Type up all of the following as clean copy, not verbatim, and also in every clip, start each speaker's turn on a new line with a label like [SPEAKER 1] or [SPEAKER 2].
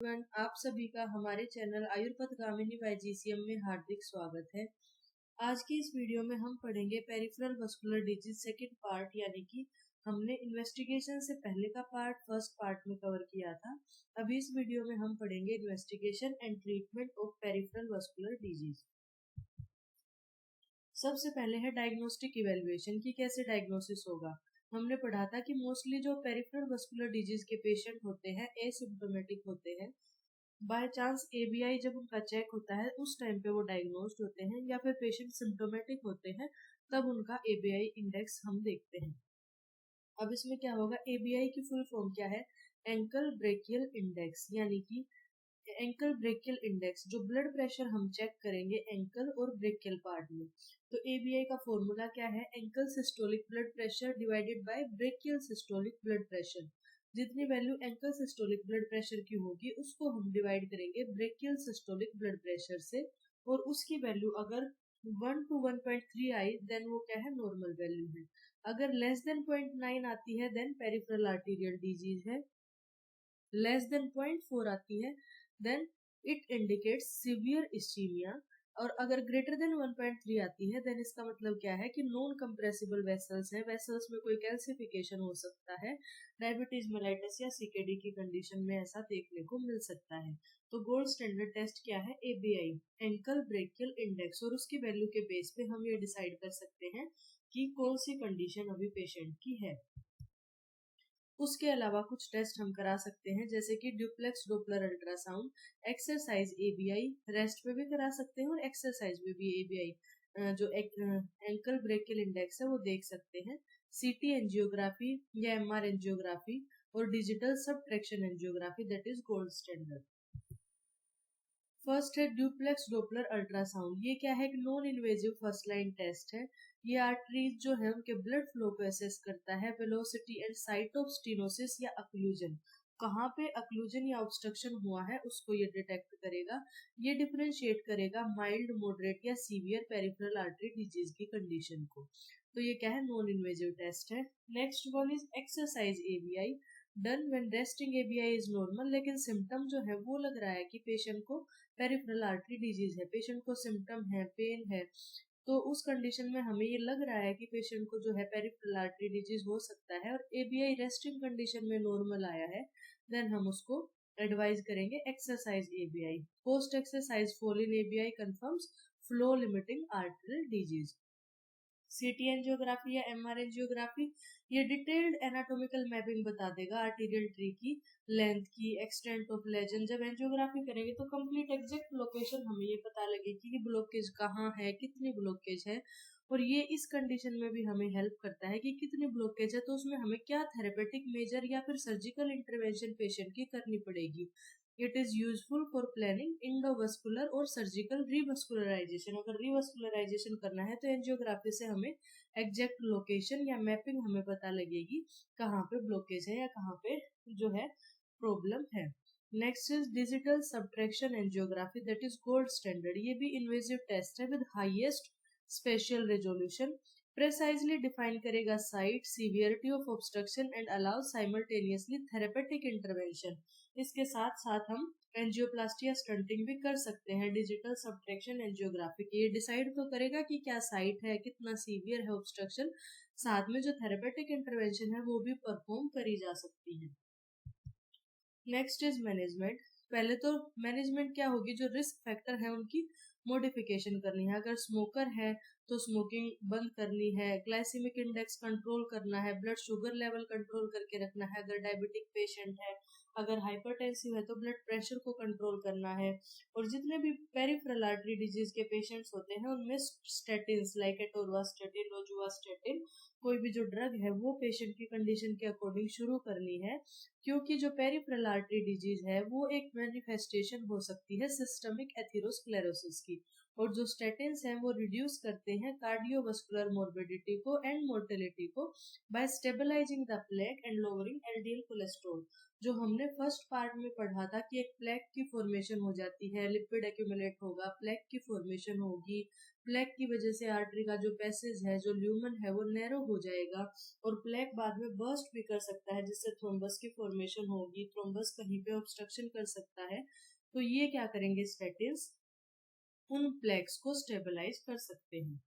[SPEAKER 1] Everyone, आप सभी का हमारे चैनल आयुर्पथगामिनी बाय जीसीएम में हार्दिक स्वागत है। आज की इस वीडियो में हम पढ़ेंगे peripheral vascular disease second part, यानी कि हमने इन्वेस्टिगेशन से पहले का पार्ट फर्स्ट पार्ट में कवर किया था। अभी इस वीडियो में हम पढ़ेंगे investigation and treatment of peripheral vascular disease. सबसे पहले है डायग्नोस्टिक इवेल्युएशन की कैसे डायग्नोसिस होगा। हमने पढ़ा था कि मोस्टली जो पेरिफेरल वस्कुलर डिजीज के पेशेंट होते हैं एसिम्प्टोमेटिक होते हैं। बाय चांस एबीआई जब उनका चेक होता है उस टाइम पे वो डायग्नोस्ड होते हैं, या फिर पेशेंट सिम्प्टोमेटिक होते हैं तब उनका एबीआई इंडेक्स हम देखते हैं। अब इसमें क्या होगा, एबीआई की फुल फॉर्म क्या है, एंकल ब्रेकियल इंडेक्स, यानी कि एंकल ब्रेकियल इंडेक्स। जो ब्लड प्रेशर हम चेक करेंगे एंकल और ब्रेकियल पार्ट में, तो एबीआई का फॉर्मूला क्या है, ankle systolic blood pressure divided by brachial systolic blood pressure. जितनी value ankle systolic blood pressure की होगी उसको हम डिवाइड करेंगे ब्रेकियल सिस्टोलिक ब्लड प्रेशर से, और उसकी वैल्यू अगर 1 to 1.3 आई देन वो क्या है, नॉर्मल वैल्यू है। अगर लेस देन 0.9 आती है देन पेरिफेरल आर्टीरियल डिजीज है, लेस देन 0.4 आती है then it indicates severe ischemia, और अगर ग्रेटर देन 1.3 आती है देन इसका मतलब क्या है कि नॉन कंप्रेसिबल वेसल्स है, वेसल्स में कोई कैल्सिफिकेशन हो सकता है, डायबिटीज मेलाइटिस या सीकेडी की कंडीशन में ऐसा देखने को मिल सकता है। तो गोल्ड स्टैंडर्ड टेस्ट क्या है, एबीआई एंकल ब्रेकियल इंडेक्स, और उसकी वैल्यू के बेस पे हम ये डिसाइड कर सकते हैं कि कौन सी कंडीशन अभी पेशेंट की है। उसके अलावा कुछ टेस्ट हम करा सकते हैं, जैसे कि duplex Doppler ultrasound, exercise ABI, rest में भी करा सकते हैं और एक्सरसाइज में भी एबीआई जो एंकल ब्रेकियल इंडेक्स है वो देख सकते हैं। सीटी एंजियोग्राफी या एमआर एंजियोग्राफी और digital subtraction angiography, that is gold standard. First है ड्यूप्लेक्स डॉपलर अल्ट्रासाउंड। ये क्या है, एक non invasive first line test है। ये आर्टरीज जो है उनके ब्लड फ्लो को असेस करता है, velocity and site of stenosis या अक्लूजन, कहाँ पे अक्लूजन या ऑब्स्ट्रक्शन हुआ है उसको ये डिटेक्ट करेगा। ये डिफरेंशिएट करेगा माइल्ड, मॉडरेट या सीवियर पेरिफेरल आर्टरी डिजीज की कंडीशन को। तो ये क्या है, नॉन इन्वेजिव टेस्ट है। Next one is exercise ABI, done when resting ABI is normal, लेकिन सिम्टम जो है वो लग रहा है कि पेशेंट को पेरिफेरल आर्टरी डिजीज है, पेशेंट को सिम्टम है, पेन है, तो उस कंडीशन में हमें ये लग रहा है कि पेशेंट को जो है पेरिफेरल आर्टरी डिजीज हो सकता है, और एबीआई रेस्टिंग कंडीशन में नॉर्मल आया है, देन हम उसको एडवाइज करेंगे exercise ABI. Post exercise fall in ABI confirms flow limiting arterial disease. सीटी एंजियोग्राफी या एमआर एंजियोग्राफी, ये डिटेल्ड एनाटॉमिकल मैपिंग बता देगा आर्टीरियल ट्री की, लेंथ की, एक्सटेंट ऑफ लेजन। जब एंजियोग्राफी करेंगे तो कंप्लीट एग्जैक्ट लोकेशन हमें ये पता लगेगी कि ब्लॉकेज कहाँ है, कितनी ब्लॉकेज है, और ये इस कंडीशन में भी हमें हेल्प करता है कि कितनी ब्लॉकेज है तो उसमें हमें क्या थेरेपेटिक मेजर या फिर सर्जिकल इंटरवेंशन पेशेंट की करनी पड़ेगी। It is useful for planning endovascular और सर्जिकल रिवस्कुलराइजेशन। अगर रिवस्कुलराइजेशन करना है तो एंजियोग्राफी से हमें एग्जैक्ट लोकेशन या मैपिंग हमें पता लगेगी कहाँ पे ब्लॉकेज है या कहाँ पे जो है प्रॉब्लम है। Next is digital subtraction angiography, that is gold standard. ये भी इन्वेजिव टेस्ट है with highest spatial resolution, precisely define करेगा site, severity of obstruction and allow simultaneously therapeutic intervention. इसके साथ साथ हम एंजियोप्लास्टी या स्टंटिंग भी कर सकते हैं। डिजिटल सबट्रैक्शन एंजियोग्राफी ये डिसाइड तो करेगा कि क्या साइट है, कितना सीवियर है ऑब्स्ट्रक्शन, साथ में जो थेरेपेटिक इंटरवेंशन है वो भी परफॉर्म करी जा सकती है। Next is management. पहले तो मैनेजमेंट क्या होगी, जो रिस्क फैक्टर है उनकी मॉडिफिकेशन करनी है। अगर स्मोकर है तो स्मोकिंग बंद करनी है, ग्लाइसेमिक इंडेक्स कंट्रोल करना है, ब्लड शुगर लेवल कंट्रोल करके रखना है। अगर डायबिटिक पेशेंट है, अगर हाइपरटेंसिव है तो ब्लड प्रेशर को कंट्रोल करना है। और जितने भी पेरिफेरल आर्टरी डिजीज के पेशेंट्स होते हैं उनमें स्टेटिन्स लाइक एटोरवास्टेटिन, रोजुवास्टेटिन, कोई भी जो ड्रग है वो पेशेंट की कंडीशन के अकॉर्डिंग शुरू करनी है, क्योंकि जो पेरिफेरल आर्टरी डिजीज है वो एक मैनिफेस्टेशन हो सकती है सिस्टमिक एथेरोस्क्लेरोसिस की, और जो स्टेटिन्स हैं वो रिड्यूस करते हैं कार्डियोवास्कुलर मोर्बिडिटी को एंड मोर्टेलिटी को by stabilising the plaque and lowering LDL cholesterol. जो हमने फर्स्ट पार्ट में पढ़ा था कि एक प्लेक की फॉर्मेशन हो जाती है, लिपिड एक्यूमुलेट होगा, प्लेक की फॉर्मेशन होगी, प्लेक की वजह से आर्टरी का जो पैसेज है, जो ल्यूमन है, वो नैरो हो जाएगा और प्लेक बाद में बर्स्ट भी कर सकता है, जिससे थ्रोम्बस की फॉर्मेशन होगी। थ्रोम्बस कहीं पे ऑब्स्ट्रक्शन कर सकता है, तो ये क्या करेंगे, स्टैटिन्स उन प्लेक्स को स्टेबलाइज कर सकते हैं।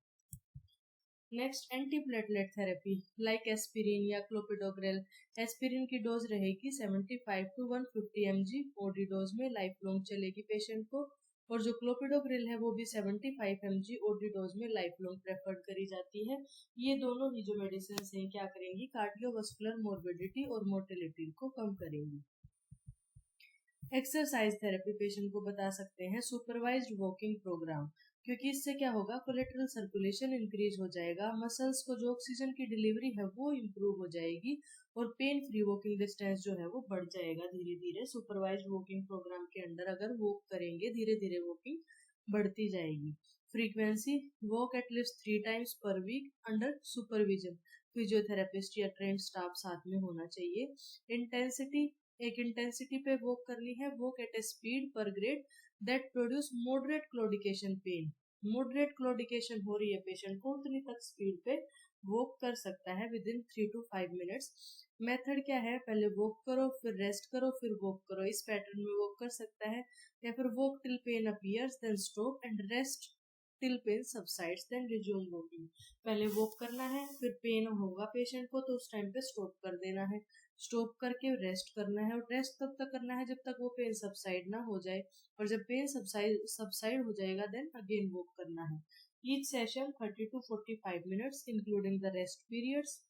[SPEAKER 1] Next, antiplatelet therapy like aspirin या क्लोपिडोग्रेल। एस्पिरिन की डोज रहेगी 75 to 150 mg ओडी डोज में, लाइफ लॉन्ग चलेगी पेशेंट को। और जो क्लोपिडोग्रेल है वो भी 75 mg ओडी डोज में लाइफ लॉन्ग प्रेफर्ड करी जाती है। ये दोनों ही जो मेडिसिन हैं क्या करेंगी, कार्डियोवास्कुलर मोर्बिडिटी और मोर्टेलिटी को कम करेंगी। एक्सरसाइज थेरेपी पेशेंट को बता सकते हैं सुपरवाइज्ड वॉकिंग प्रोग्राम, क्योंकि इससे क्या होगा, कोलेटरल सर्कुलेशन इंक्रीज हो जाएगा, मसल्स को जो ऑक्सीजन की डिलीवरी है वो इम्प्रूव हो जाएगी और पेन फ्री वॉकिंग डिस्टेंस जो है वो बढ़ जाएगा धीरे धीरे। सुपरवाइज्ड वॉकिंग प्रोग्राम के अंडर अगर वॉक करेंगे, धीरे धीरे वॉकिंग बढ़ती जाएगी। Frequency, walk at least 3 times per week under supervision, physiotherapist या ट्रेंड स्टाफ साथ में होना चाहिए। इंटेंसिटी, एक इंटेंसिटी पे वॉक करनी है, वॉक एट ए स्पीड पर grade that produce moderate claudication pain. Moderate claudication हो रही है पेशेंट को, उतनी तक स्पीड पे वॉक कर सकता है with in 3 to 5 minutes। Method क्या है, पहले वॉक करो, फिर रेस्ट करो, फिर वॉक करो, इस पैटर्न में वॉक कर सकता है। या फिर walk till pain appears then stop and rest till pain subsides then resume walking. पहले वॉक करना है, फिर पेन होगा पेशेंट को तो उस टाइम पे स्टॉप कर देना है, स्टॉप करके रेस्ट करना है, और रेस्ट तब तक करना है जब तक वो पेन सबसाइड ना हो जाए, और जब पेन सबसाइड हो जाएगा देन अगेन वॉक करना है। Each session 30 to 45 minutes including the rest periods.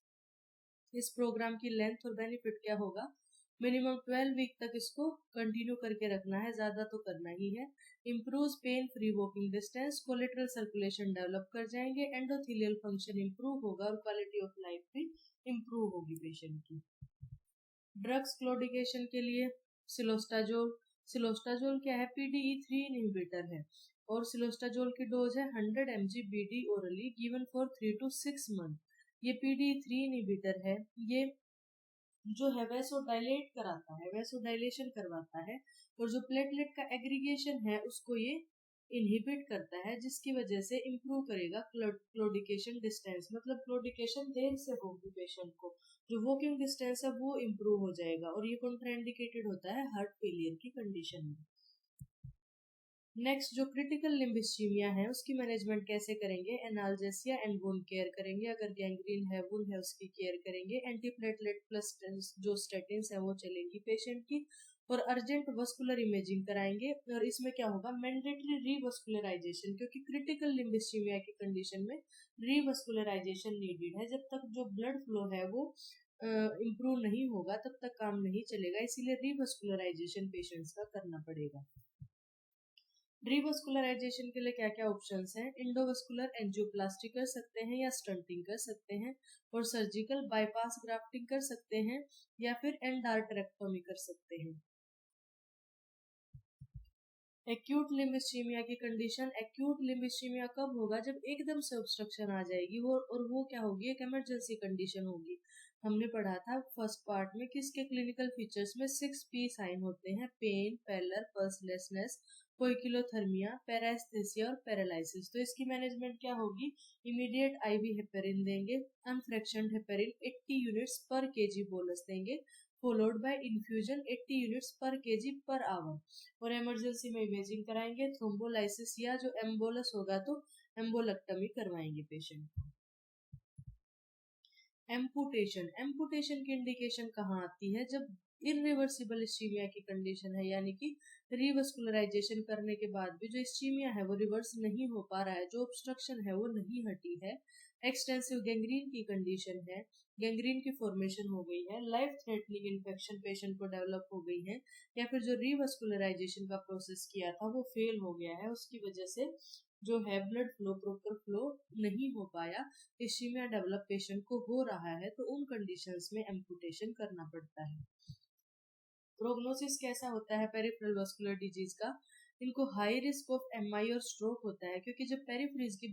[SPEAKER 1] इस प्रोग्राम की लेंथ और बेनिफिट क्या होगा, मिनिमम 12 वीक तक इसको कंटिन्यू करके रखना है, ज्यादा तो करना ही है। Improve pain free walking distance, collateral circulation develop कर जाएंगे, एंडोथेलियल फंक्शन इंप्रूव होगा और क्वालिटी ऑफ लाइफ भी इंप्रूव होगी पेशेंट की। ड्रग्स क्लोडिकेशन के लिए सिलोस्टाजोल। सिलोस्टाजोल क्या है, PDE3 इनहिबिटर है और सिलोस्टाजोल की डोज है 100 mg BD orally given for 3 to 6 month। ये PDE3 इनहिबिटर है, ये जो है वैसोडाइलेट कराता है, वैसोडाइलेशन करवाता है, और जो प्लेटलेट का एग्रीगेशन है उसको ये इनहिबिट करता है, जिसकी वजह से इंप्रूव करेगा क्लोडिकेशन डिस्टेंस, मतलब क्लोडिकेशन देर से होगी पेशेंट को, जो वॉकिंग डिस्टेंस है वो इंप्रूव हो जाएगा, और ये कॉन्ट्राइंडिकेटेड होता है हार्ट फेलियर की कंडीशन में। नेक्स्ट, जो क्रिटिकल लिम्ब इस्कीमिया है उसकी मैनेजमेंट कैसे करेंगे, एनाल्जेसिया एंड वुंड केयर करेंगे, अगर गैंग्रीन है, वुंड है, उसकी केयर करेंगे, एंटीप्लेटलेट प्लस जो स्टेटिन्स है वो चलेंगी पेशेंट की, और अर्जेंट वस्कुलर इमेजिंग कराएंगे। और इसमें क्या होगा, मैंडेटरी रीवस्कुलराइजेशन, क्योंकि क्रिटिकल लिम्ब इस्कीमिया की कंडीशन में रीवस्कुलराइजेशन नीडेड है, जब तक जो ब्लड फ्लो है वो इम्प्रूव नहीं होगा तब तक काम नहीं चलेगा, इसीलिए रीवस्कुलराइजेशन पेशेंट्स का करना पड़ेगा। रीवस्कुलराइजेशन के लिए क्या क्या ऑप्शंस हैं, इंडोवस्कुलर एंजियोप्लास्टी कर सकते हैं या स्टंटिंग कर सकते हैं, और सर्जिकल बाईपास ग्राफ्टिंग कर सकते हैं, या फिर एंडार्टरेक्टोमी कर सकते हैं। एक्यूट लिम्ब इस्कीमिया की कंडीशन, एक्यूट लिम्ब इस्कीमिया कब होगा, जब एकदम से ऑब्स्ट्रक्शन आ जाएगी वो, और वो क्या होगी, एक इमरजेंसी कंडीशन होगी। हमने पढ़ा था फर्स्ट पार्ट में कि इसके क्लिनिकल फीचर्स में 6P साइन होते हैं, पेन, पैलर, पल्सलेसनेस, पोइकिलोथर्मिया, पैरास्थेसिया और पैरालिसिस। तो इसकी मैनेजमेंट क्या होगी, इमीडिएट IV हेपेरिन देंगे, अनफ्रैक्शनड हेपेरिन 80 यूनिट्स पर केजी बोलस देंगे, फॉलोड बाय इन्फ्यूजन 80 यूनिट्स पर केजी पर आवर, और इमरजेंसी में इमेजिंग कराएंगे, थ्रोम्बोलाइसिस या जो एम्बोलस होगा तो एम्बोलेक्टमी करवाएंगे पेशेंट को। एम्पुटेशन, एम्पुटेशन की इंडिकेशन कहाँ आती है, जब इरिवर्सिबल इस्कीमिया की कंडीशन है, यानी कि रिवस्कुलराइजेशन करने के बाद भी जो इस्कीमिया है वो रिवर्स नहीं हो पा रहा है, जो ऑब्स्ट्रक्शन है वो नहीं हटी है, एक्सटेंसिव गैंग्रीन की कंडीशन है, गैंग्रीन की फॉर्मेशन हो गई है, लाइफ थ्रेटनिंग इन्फेक्शन पेशेंट को डेवलप हो गई है, या फिर जो रिवस्कुलराइजेशन का प्रोसेस किया था वो फेल हो गया है, उसकी वजह से जो है ब्लड फ्लो प्रॉपर फ्लो नहीं हो पाया, इस्कीमिया डेवलप पेशेंट को हो रहा है, तो उन कंडीशंस में एम्पुटेशन करना पड़ता है। प्रोग्नोसिस कैसा होता है पेरिफेरल वस्कुलर डिजीज का, इनको हाई रिस्क ऑफ MI और स्ट्रोक होता है, क्योंकि जब पेरिफेरीज की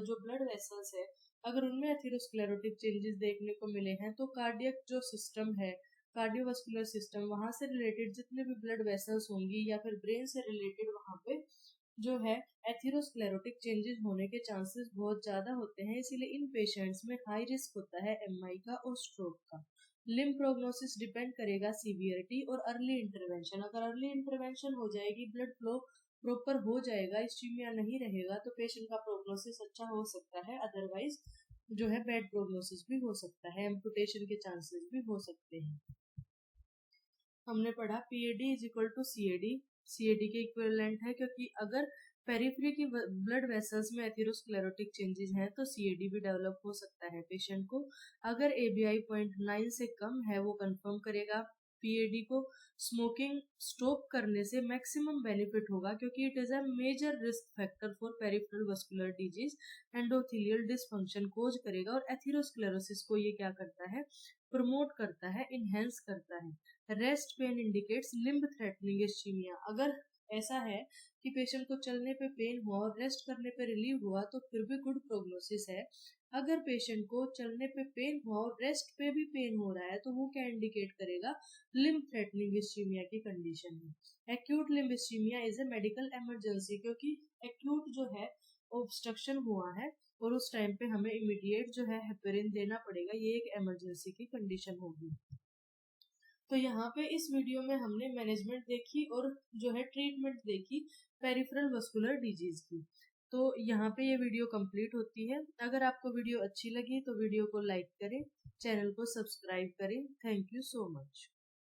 [SPEAKER 1] जो ब्लड वेसल्स है अगर उनमें एथेरोस्क्लेरोटिक चेंजेस देखने को मिले हैं, तो कार्डियक जो सिस्टम है, कार्डियोवास्कुलर सिस्टम, वहां से रिलेटेड जितने भी ब्लड वेसल्स होंगी या फिर ब्रेन से रिलेटेड वहां पे जो है एथेरोस्क्लेरोटिक चेंजेस होने के चांसेस बहुत ज़्यादा होते हैं, इसीलिए इन पेशेंट्स में हाई रिस्क होता है एमआई का और स्ट्रोक का। लिम्ब प्रोग्नोसिस डिपेंड करेगा सीवियरिटी और अर्ली इंटरवेंशन। अगर अर्ली इंटरवेंशन हो जाएगी, ब्लड फ्लो प्रॉपर हो जाएगा, इस्चीमिया नहीं रहेगा, तो पेशेंट का प्रोग्नोसिस अच्छा हो सकता है। अदरवाइज जो है बैड प्रोग्नोसिस भी हो सकता है, एम्पुटेशन के चांसेस भी हो सकते हैं। हमने पढ़ा PAD is equal to CAD, CAD के इक्विवेलेंट है, क्योंकि अगर पेरिफेरी की ब्लड वेसल्स में एथेरोस्क्लेरोटिक चेंजेस हैं तो सीएडी भी डेवलप हो सकता है पेशेंट को। अगर एबीआई 0.9 से कम है वो कंफर्म करेगा पीएडी को। स्मोकिंग स्टॉप करने से मैक्सिमम बेनिफिट होगा, क्योंकि it is a major risk factor for peripheral vascular disease, endothelial dysfunction cause करेगा। और एथेरोस्क्लेरोसिस को ये क्या करता है, प्रमोट करता है, इनहेंस करता है। Rest pain indicates limb threatening ischemia. अगर ऐसा है कि पेशेंट को चलने पे पेन हुआ और रेस्ट करने पे रिलीव हुआ तो फिर भी गुड प्रोग्नोसिस है। अगर पेशेंट को चलने पे पेन हुआ और रेस्ट पे भी पेन हो रहा है तो वो क्या इंडिकेट करेगा, लिम्ब थ्रेटनिंग इस्चीमिया की कंडीशन में। Acute limb ischaemia is a medical emergency, क्योंकि एक्यूट जो है ऑब्स्ट्रक्शन हुआ है और उस टाइम पे हमें इमीडिएट जो है हेपेरिन देना पड़ेगा, ये एक इमरजेंसी की कंडीशन होगी। तो यहाँ पे इस वीडियो में हमने मैनेजमेंट देखी और जो है ट्रीटमेंट देखी पेरिफेरल वस्कुलर डिजीज की। तो यहाँ पे ये वीडियो कंप्लीट होती है। अगर आपको वीडियो अच्छी लगी तो वीडियो को लाइक करें, चैनल को सब्सक्राइब करें। Thank you so much.